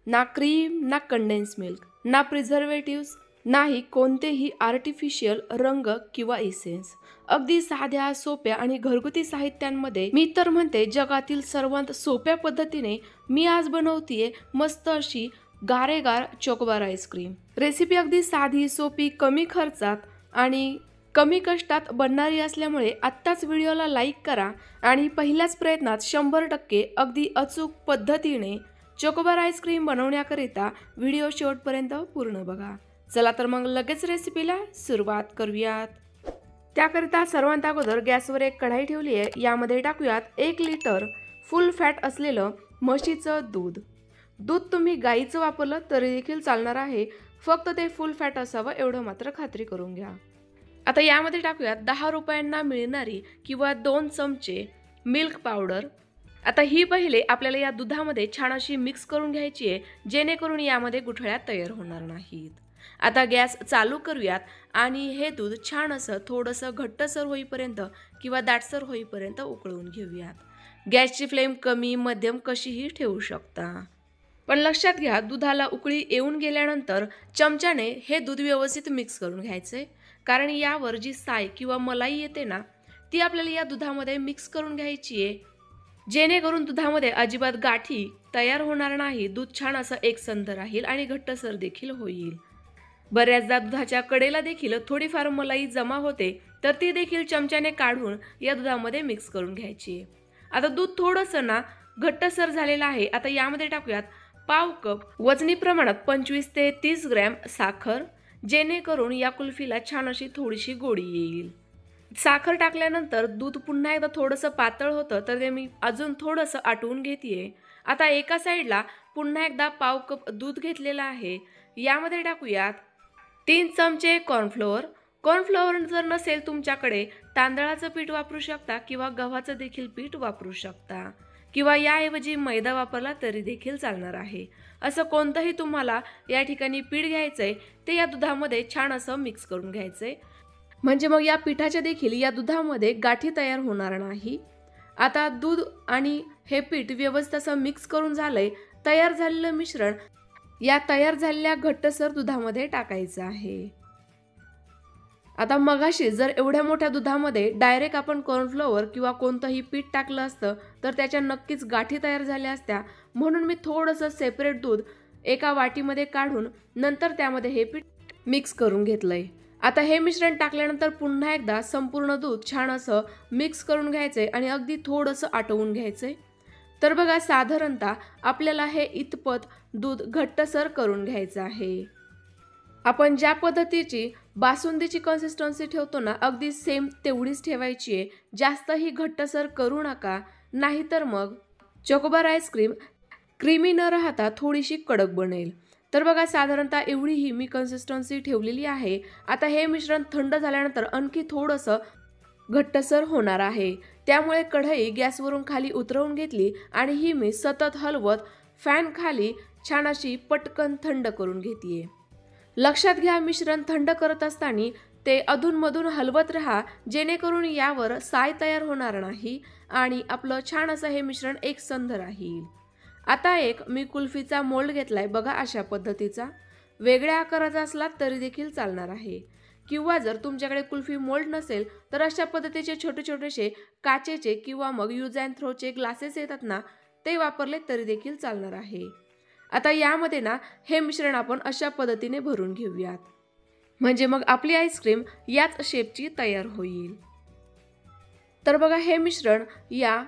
ना क्रीम, ना condense milk, ना प्रिझर्वेटिव्स, नाही कोणतेही आर्टिफिशियल रंग किंवा इसेन्स. अगदी साध्या, सोप्या आणि घरगुती साहित्यांमध्ये मी तर म्हणते जगातील सर्वात सोप्या पद्धतीने मी आज बनवतीये मस्त अशी गारेगार चॉकोबार आईस्क्रीम. रेसिपी अगदी साधी, सोपी, कमी खर्चात आणि कमी कष्टात बनणारी असल्यामुळे आत्ताच व्हिडिओला लाईक करा आणि पहिल्याच प्रयत्नात 100% अगदी अचूक पद्धतीने चॉकोबार आईस्क्रीम बनवण्याकरिता व्हिडिओ शेवटपर्यंत पूर्ण बघा. चला तर मग लगेच रेसिपीला सुरुवात करूयात. त्याकरिता सर्वात अगोदर गॅसवर एक कढाई ठेवली आहे. यामध्ये टाकूयात 1 लिटर फुल फॅट असलेलं म्हशीचं दूध. दूध तुम्ही गाईचं वापरलं तरी देखील चालणार आहे, फक्त ते फुल फॅट असावं एवढं मात्र खात्री करून घ्या. आता यामध्ये टाकूयात 10 रुपयांना मिळणारी किंवा 2 चमचे मिल्क पावडर. आता ही पहिले आपल्याला या दुधामध्ये छान अशी मिक्स करून घ्यायची आहे, जेणेकरून यामध्ये गुठळ्या तयार होणार नाहीत. आता गॅस चालू करूयात आणि हे दूध छान असं थोडंसं घट्टसर होईपर्यंत किंवा दाटसर होईपर्यंत उकळून घेऊयात. गॅसची फ्लेम कमी, मध्यम कशीही ठेवू शकता. पण लक्षात घ्या, दुधाला उकळी येऊन गेल्यानंतर चमच्याने हे दूध व्यवस्थित मिक्स करून घ्यायचे, कारण यावर जी साय किंवा मलाई येते ना, ती आपल्याला या दुधामध्ये मिक्स करून घ्यायची आहे, जेणेकरून दुधामध्ये अजिबात गाठी तयार होणार नाही. दूध छान असं एकसंध राहील आणि घट्टसर देखील होईल. बऱ्याचदा दुधाच्या कडेला देखील थोडीफार मलाई जमा होते, तर ती देखील चमच्याने काढून या दुधामध्ये मिक्स करून घ्यायची आहे. आता दूध थोडंसं ना घट्टसर झालेलं आहे. आता यामध्ये टाकूयात पाव कप वजनी प्रमाणात 25 ते 30 ग्रॅम साखर, जेणेकरून या कुल्फीला छान अशी थोडीशी गोडी येईल. साखर टाकल्यानंतर दूध पुन्हा एकदा थोडंसं पातळ होतं, तर ते मी अजून थोडंसं आटवून घेतेय. आता एका साईडला पुन्हा एकदा पाव कप दूध घेतलेलं आहे. यामध्ये टाकूयात 3 चमचे कॉर्नफ्लोअर. कॉर्नफ्लोअर जर नसेल तुमच्याकडे, तांदळाचं पीठ वापरू शकता किंवा गव्हाचं देखील पीठ वापरू शकता, किंवा याऐवजी मैदा वापरला तरी देखील चालणार आहे. असं कोणतंही तुम्हाला या ठिकाणी पीठ घ्यायचंय, ते या दुधामध्ये छान असं मिक्स करून घ्यायचंय, म्हणजे मग या पिठाच्या देखील या दुधामध्ये गाठी तयार होणार नाही. आता दूध आणि हे पीठ व्यवस्थित असं मिक्स करून झालंय. तयार झालेलं मिश्रण या तयार झालेल्या घट्टसर दुधामध्ये टाकायचं आहे. आता मगाशी जर एवढ्या मोठ्या दुधामध्ये डायरेक्ट आपण कॉर्नफ्लोअर किंवा कोणतंही पीठ टाकलं असतं, तर त्याच्या नक्कीच गाठी तयार झाल्या असत्या. म्हणून मी थोडंसं सेपरेट दूध एका वाटीमध्ये काढून नंतर त्यामध्ये हे पीठ मिक्स करून घेतलंय. आता हे मिश्रण टाकल्यानंतर पुन्हा एकदा संपूर्ण दूध छान असं मिक्स करून घ्यायचंय आणि अगदी थोडंसं आटवून घ्यायचंय. तर बघा, साधारणतः आपल्याला हे इतपत दूध घट्टसर करून घ्यायचं आहे. आपण ज्या पद्धतीची बासुंदीची कन्सिस्टन्सी ठेवतो ना, अगदी सेम तेवढीच ठेवायची आहे. जास्तही घट्टसर करू नका, नाहीतर मग चॉकोबार आईस्क्रीम क्रीमी न राहता थोडीशी कडक बनेल. तर बघा, साधारणतः एवढी ही मी कन्सिस्टन्सी ठेवलेली आहे. आता हे मिश्रण थंड झाल्यानंतर आणखी थोडंसं घट्टसर होणार आहे. त्यामुळे कढई गॅसवरून खाली उतरवून घेतली आणि ही मी सतत हलवत फॅन खाली छान अशी पटकन थंड करून घेतेय. लक्षात घ्या, मिश्रण थंड करत असताना ते अधूनमधून हलवत राहा, जेणेकरून यावर साय तयार होणार नाही आणि आपलं छान असं हे मिश्रण एकसंध राहील. आता एक मी कुल्फीचा मोल्ड घेतलाय बघा, अशा पद्धतीचा. वेगळ्या आकाराचा असला तरी देखील चालणार आहे, किंवा जर तुमच्याकडे कुल्फी मोल्ड नसेल तर अशा पद्धतीचे छोटे छोटेसे काचेचे किंवा मग यूज अँड थ्रोचे ग्लासेस येतात ना, ते वापरले तरी देखील चालणार आहे. आता यामध्ये ना हे मिश्रण आपण अशा पद्धतीने भरून घेऊयात, म्हणजे मग आपली आईस्क्रीम याच शेपची तयार होईल. तर बघा, हे मिश्रण या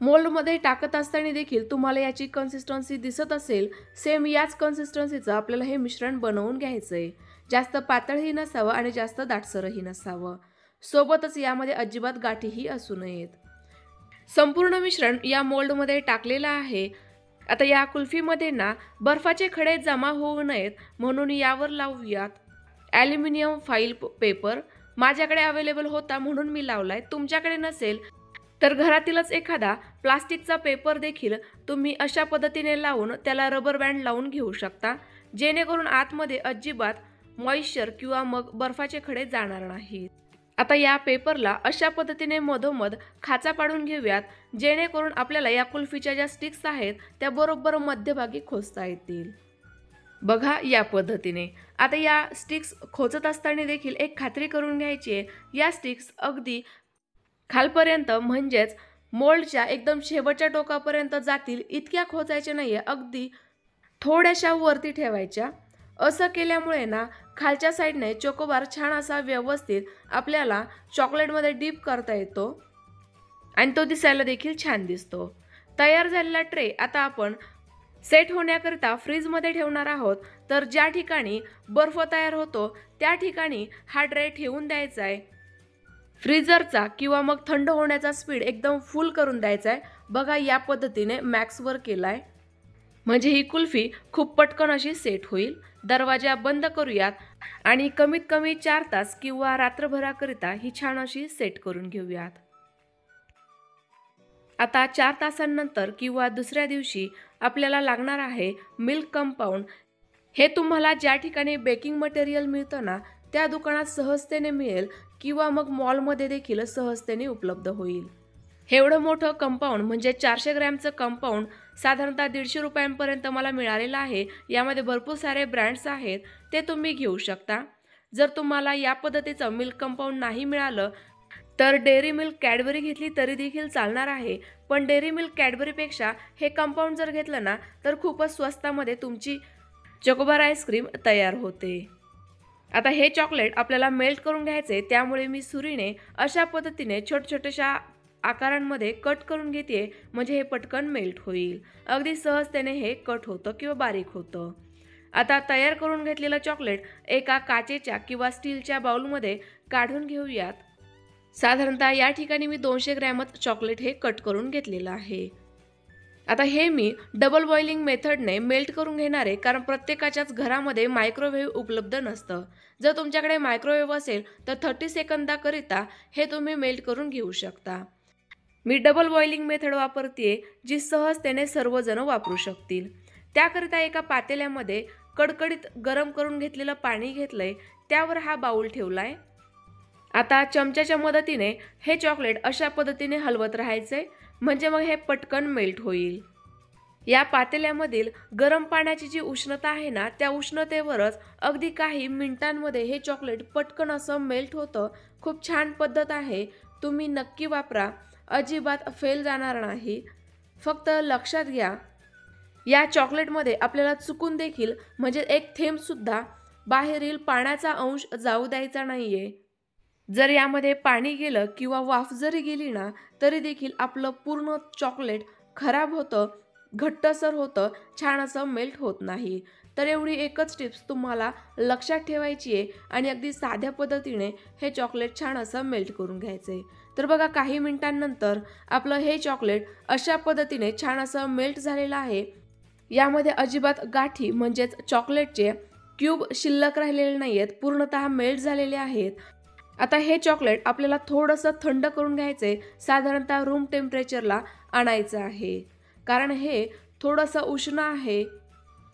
मोल्डमध्ये टाकत असताना देखील तुम्हाला याची कन्सिस्टन्सी दिसत असेल. सेम याच कन्सिस्टन्सीचं आपल्याला हे मिश्रण बनवून घ्यायचंय. जास्त पातळही नसावं आणि जास्त दाटसरही नसावं. सोबतच यामध्ये अजिबात गाठीही असू नयेत. संपूर्ण मिश्रण या मोल्डमध्ये टाकलेलं आहे. आता या कुल्फीमध्ये ना बर्फाचे खडे जमा होऊ नयेत म्हणून यावर लावूयात ॲल्युमिनियम फॉइल पेपर. माझ्याकडे अवेलेबल होता म्हणून मी लावलाय. तुमच्याकडे नसेल तर घरातीलच एखादा प्लास्टिकचा पेपर देखील तुम्ही अशा पद्धतीने लावून त्याला रबर बँड लावून घेऊ शकता, जेणेकरून आतमध्ये अजिबात मॉइश्चर किंवा मग बर्फाचे खडे जाणार नाहीत. आता या पेपरला अशा पद्धतीने मधोमध खाचा पाडून घेऊयात, जेणेकरून आपल्याला या कुल्फीच्या ज्या स्टिक्स आहेत त्या बरोबर मध्यभागी खोचता येतील। बघा या पद्धतीने। आता या स्टिक्स खोचत असताना देखील एक खात्री करून घ्यायची आहे, या स्टिक्स अगदी खालपर्यंत म्हणजेच मोल्डच्या एकदम शेवटच्या टोकापर्यंत जातील इतक्या खोचायच्या नाहीये, अगदी थोड्याशा वरती ठेवायच्या। असं केल्यामुळे ना खालच्या साईडने चोकोबार छान असा व्यवस्थित आपल्याला चॉकलेटमध्ये डीप करता येतो आणि तो दिसायला देखील छान दिसतो। तयार झालेला ट्रे आता आपण सेट होण्याकरिता फ्रीजमध्ये ठेवणार आहोत। तर ज्या ठिकाणी बर्फ तयार होतो त्या ठिकाणी हा ट्रे ठेवून द्यायचा आहे। फ्रीजरचा किंवा मग थंड होण्याचा स्पीड एकदम फुल करून द्यायचा आहे। बघा या पद्धतीने मॅक्सवर केलाय, म्हणजे ही कुल्फी खूप पटकन अशी सेट होईल। दरवाजा बंद करूयात आणि कमीत कमी 4 तास किंवा रात्रभराकरिता ही छान अशी सेट करून घेऊयात। आता 4 तासांनंतर किंवा दुसऱ्या दिवशी आपल्याला लागणार आहे मिल्क कंपाऊंड। हे तुम्हाला ज्या ठिकाणी बेकिंग मटेरियल मिळतं ना त्या दुकानात सहजतेने मिळेल किंवा मग मॉलमध्ये देखील सहजतेने उपलब्ध होईल। हे एवढं मोठं कंपाऊंड म्हणजे 400 ग्रॅमचं कंपाऊंड साधारणतः 150 रुपयांपर्यंत मला मिळालेलं आहे। यामध्ये भरपूर सारे ब्रँड्स आहेत, ते तुम्ही घेऊ शकता। जर तुम्हाला या पद्धतीचं मिल्क कंपाऊंड नाही मिळालं तर डेअरी मिल्क कॅडबरी घेतली तरी देखील चालणार आहे, पण डेअरी मिल्क कॅडबरीपेक्षा हे कंपाऊंड जर घेतलं ना तर खूपच स्वस्तामध्ये तुमची चोकोबार आईस्क्रीम तयार होते। आता हे चॉकलेट आपल्याला मेल्ट करून घ्यायचे, त्यामुळे मी सुरीने अशा पद्धतीने छोट्या आकारांमध्ये कट करून घेते, म्हणजे हे पटकन मेल्ट होईल। अगदी सहजतेने हे कट होतं किंवा बारीक होतं। आता तयार करून घेतलेलं चॉकलेट एका काचेच्या किंवा स्टीलच्या बाउलमध्ये काढून घेऊयात। साधारणतः या ठिकाणी मी 200 ग्रॅमच चॉकलेट हे कट करून घेतलेलं आहे। आता हे मी डबल बॉइलिंग मेथडने मेल्ट करून घेणार आहे, कारण प्रत्येकाच्याच घरामध्ये मायक्रोवेव्ह उपलब्ध नसतं। जर तुमच्याकडे मायक्रोवेव्ह असेल तर 30 सेकंदाकरिता हे तुम्ही मेल्ट करून घेऊ शकता। मी डबल बॉइलिंग मेथड वापरते, जी सहजतेने सर्वजण वापरू शकतील। त्याकरिता एका पातेल्यामध्ये कडकडीत गरम करून घेतलेलं पाणी घेतलंय, त्यावर हा बाउल ठेवलाय। आता चमच्याच्या मदतीने हे चॉकलेट अशा पद्धतीने हलवत राहायचंय, म्हणजे मग हे पटकन मेल्ट होईल। या पातेल्यामधील गरम पाण्याची जी उष्णता आहे ना त्या उष्णतेवरच अगदी काही मिनिटांमध्ये हे चॉकलेट पटकन असं मेल्ट होतं। खूप छान पद्धत आहे, तुम्ही नक्की वापरा, अजिबात फेल जाणार नाही। फक्त लक्षात घ्या, या चॉकलेटमध्ये आपल्याला चुकून देखील म्हणजे एक थेंब सुद्धा बाहेरील पाण्याचा अंश जाऊ द्यायचा नाहीये। जर यामध्ये पाणी गेलं किंवा वाफ जरी गेली ना तरी देखील आपलं पूर्ण चॉकलेट खराब होतं, घट्टसर होतं, छान असं मेल्ट होत नाही। तर एवढी एकच टिप्स तुम्हाला लक्षात ठेवायची आहे आणि अगदी साध्या पद्धतीने हे चॉकलेट छान असं मेल्ट करून घ्यायचंय। तर बघा काही मिनिटांनंतर आपलं हे चॉकलेट अशा पद्धतीने छान असं मेल्ट झालेलं आहे। यामध्ये अजिबात गाठी म्हणजेच चॉकलेटचे क्यूब शिल्लक राहिलेले नाहीयेत, पूर्णतः मेल्ट झालेले आहेत। आता हे चॉकलेट आपल्याला थोडंसं थंड करून घ्यायचे, साधारणतः रूम टेम्परेचरला आणायचं आहे, कारण हे थोडंसं उष्ण आहे।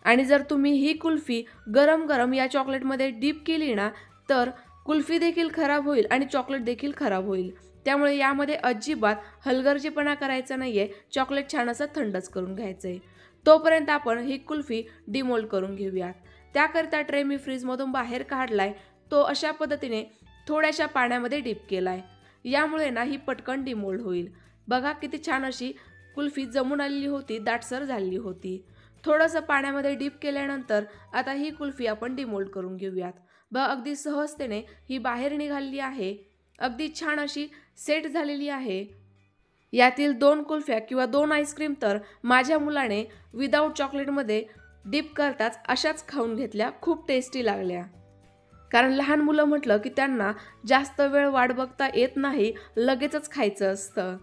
आणि जर तुम्ही ही कुल्फी गरम गरम या चॉकलेटमध्ये डीप केली ना तर कुल्फी देखील खराब होईल आणि चॉकलेट देखील खराब होईल। त्यामुळे यामध्ये अजिबात हलगर्जीपणा करायचा नाहीये, चॉकलेट छान असं थंडच करून घ्यायचंय। तोपर्यंत आपण ही कुल्फी डिमोल्ड करून घेऊयात। त्याकरिता ट्रे मी फ्रीजमधून बाहेर काढलाय, तो अशा पद्धतीने थोड्याशा पाण्यामध्ये डीप केलाय, यामुळे ना ही पटकन डिमोल्ड होईल। बघा किती छान अशी कुल्फी जमून आलेली होती, दाटसर झालेली होती। थोडंसं पाण्यामध्ये डीप केल्यानंतर आता ही कुल्फी आपण डिमोल्ड करून घेऊयात। बघा अगदी सहजतेने ही बाहेर निघालेली आहे, अगदी छान अशी सेट झालेली आहे। यातील 2 कुल्फ्या किंवा 2 आईस्क्रीम तर माझ्या मुलाने विदाऊट चॉकलेटमध्ये डीप करताच अशाच खाऊन घेतल्या, खूप टेस्टी लागल्या। कारण लहान मुलं म्हटलं की त्यांना जास्त वेळ वाट बघता येत नाही, लगेचच खायचं असतं।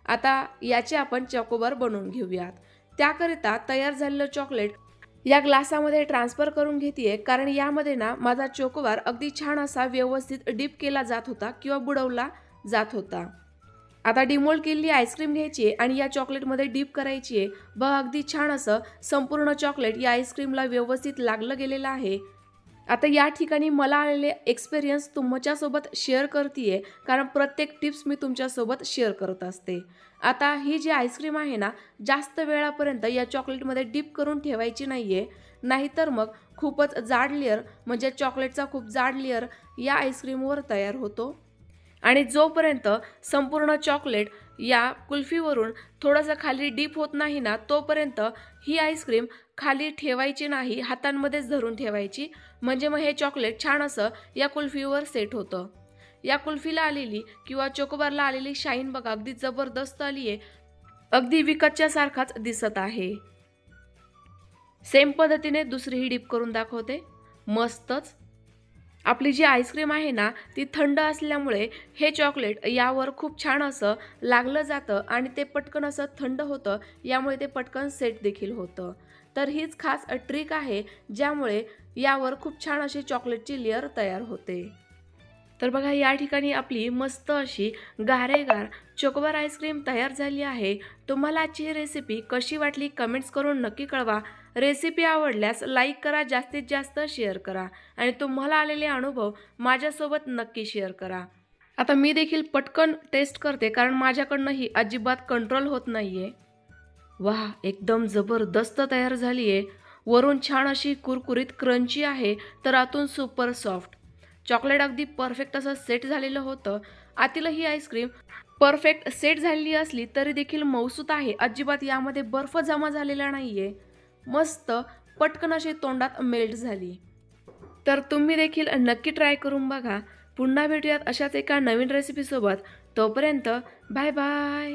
आता याचे आपण चॉकोबार बनवून घेऊयात। त्याकरिता तयार झालेलं चॉकलेट या ग्लासामध्ये ट्रान्सफर करून घेतेय, कारण यामध्ये ना माझा चॉकोबार अगदी छान असा व्यवस्थित डीप केला जात होता किंवा बुडवला जात होता। आता डिमोल्ड केलेली आईस्क्रीम घ्यायची आहे आणि या चॉकलेटमध्ये डीप करायची आहे। बघा अगदी छान असं संपूर्ण चॉकलेट या आईस्क्रीमला व्यवस्थित लागलं गेलेलं आहे। आता या ठिकाणी मला आलेले एक्सपिरियन्स तुमच्यासोबत शेअर करते कारण प्रत्येक टिप्स मी तुमच्यासोबत शेअर करत असते. आता ही जी आईस्क्रीम आहे ना, जास्त वेळापर्यंत या चॉकलेटमध्ये डीप करून ठेवायची नाही आहे, नाहीतर मग खूपच जाड लेअर म्हणजे चॉकलेटचा खूप जाड लेअर या आईस्क्रीमवर तयार होतो. आणि जोपर्यंत संपूर्ण चॉकलेट या कुल्फीवरून थोडंसं खाली डीप होत नाही ना, तोपर्यंत ही आईस्क्रीम खाली ठेवायची नाही, हातांमध्येच धरून ठेवायची. म्हणजे मग हे चॉकलेट छान असं या कुल्फीवर सेट होतं. या कुल्फीला आलेली किंवा चोकोबारला आलेली शाईन बघा, अगदी जबरदस्त आली आहे, अगदी विकतच्या सारखाच दिसत आहे. सेम पद्धतीने दुसरीही डीप करून दाखवते. मस्तच. आपली जी आईस्क्रीम आहे ना, ती थंड असल्यामुळे हे चॉकलेट यावर खूप छान असं लागलं जातं आणि ते पटकन असं थंड होतं, यामुळे ते पटकन सेट देखील होतं. तर हीच खास ट्रिक आहे, ज्यामुळे यावर खूप छान अशी चॉकलेटची लेअर तयार होते. तर बघा, या ठिकाणी आपली मस्त अशी गारेगार चोकोबार आईस्क्रीम तयार झाली आहे. तुम्हाला आजची ही रेसिपी कशी वाटली कमेंट्स करून नक्की कळवा. रेसिपी आवडल्यास लाईक करा, जास्तीत जास्त शेअर करा आणि तुम्हाला आलेले अनुभव माझ्यासोबत नक्की शेअर करा. आता मी देखील पटकन टेस्ट करते कारण माझ्याकडनं ही अजिबात कंट्रोल होत नाही आहे. वाह, एकदम जबरदस्त तयार झाली आहे. वरून छान अशी कुरकुरीत क्रंची आहे, तर आतून सुपर सॉफ्ट. चॉकलेट अगदी परफेक्ट असं सेट झालेलं होतं. आतील ही आईस्क्रीम परफेक्ट सेट झालेली असली तरी देखील मऊसूत आहे, अजिबात यामध्ये बर्फ जमा झालेला नाही आहे. मस्त पटकन अशी तोंडात मेल्ट झाली. तर तुम्ही देखील नक्की ट्राय करून बघा. पुन्हा भेटूयात अशाच एका नवीन रेसिपीसोबत. तोपर्यंत बाय बाय.